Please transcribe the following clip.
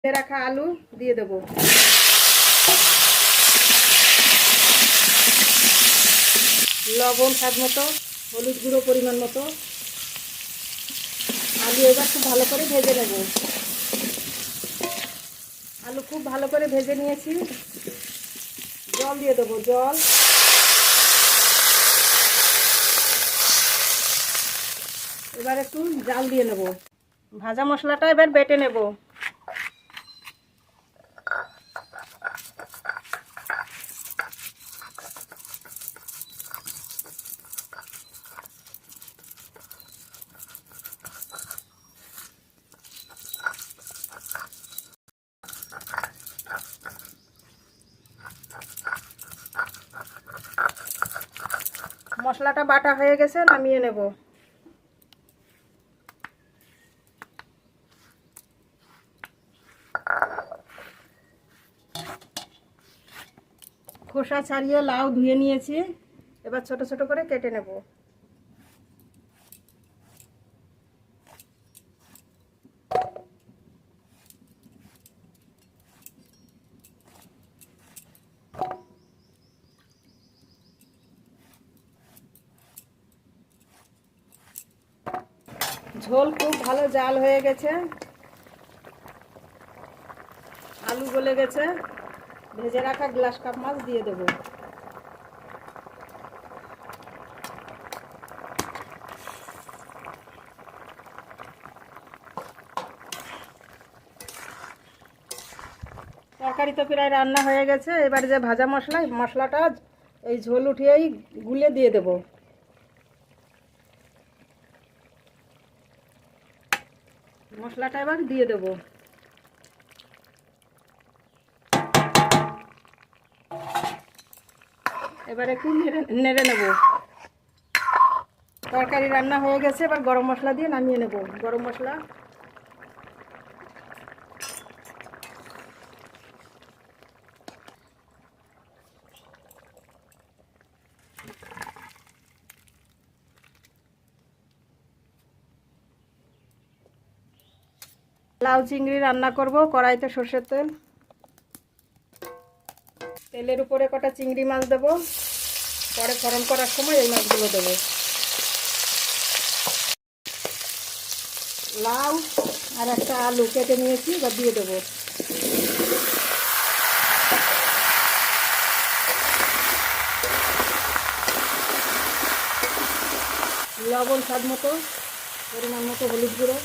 রাখা আলু দিয়ে দেবো। লবণ স্বাদ মতো, হলুদ গুঁড়ো পরিমাণ মতো। আলু এবার খুব ভালো করে ভেজে নেব। আলু খুব ভালো করে ভেজে নিয়েছি। জল দিয়ে দেবো, জল। এবার একটু জাল দিয়ে নেব। ভাজা মশলাটা এবার বেটে নেব। মশলাটা বাটা হয়ে গেছে, নামিয়ে নেব। খোসা ছাড়িয়ে লাউ ধুয়ে নিয়েছি, এবার ছোট ছোট করে কেটে নেব। ঝোল খুব ভালো জাল হয়ে গেছে, আলু গলে গেছে। ভেজে রাখা গ্লাস কাপ মাছ দিয়ে দেবো। তরকারি তো প্রায় রান্না হয়ে গেছে। এবার যে ভাজা মশলাটা এই ঝোল উঠিয়েই গুলে দিয়ে দেব। মশলাটা এবার দিয়ে দেব। এবার একটু নেড়ে নেব। তরকারি রান্না হয়ে গেছে, এবার গরম মশলা দিয়ে নামিয়ে নেব। গরম মশলা, লাউ চিংড়ি রান্না করব। কড়াইতে সর্ষের তেল, তেলের উপরে কটা চিংড়ি মাছ দেব। পরে ফোড়ন করার সময় এই মাছগুলো দেব। লাউ আর একটা আলু কেটে নিয়েছি, এবার দিয়ে দেবো। লবণ স্বাদ মতো, পরিমাণ মতো হলুদ গুঁড়ো,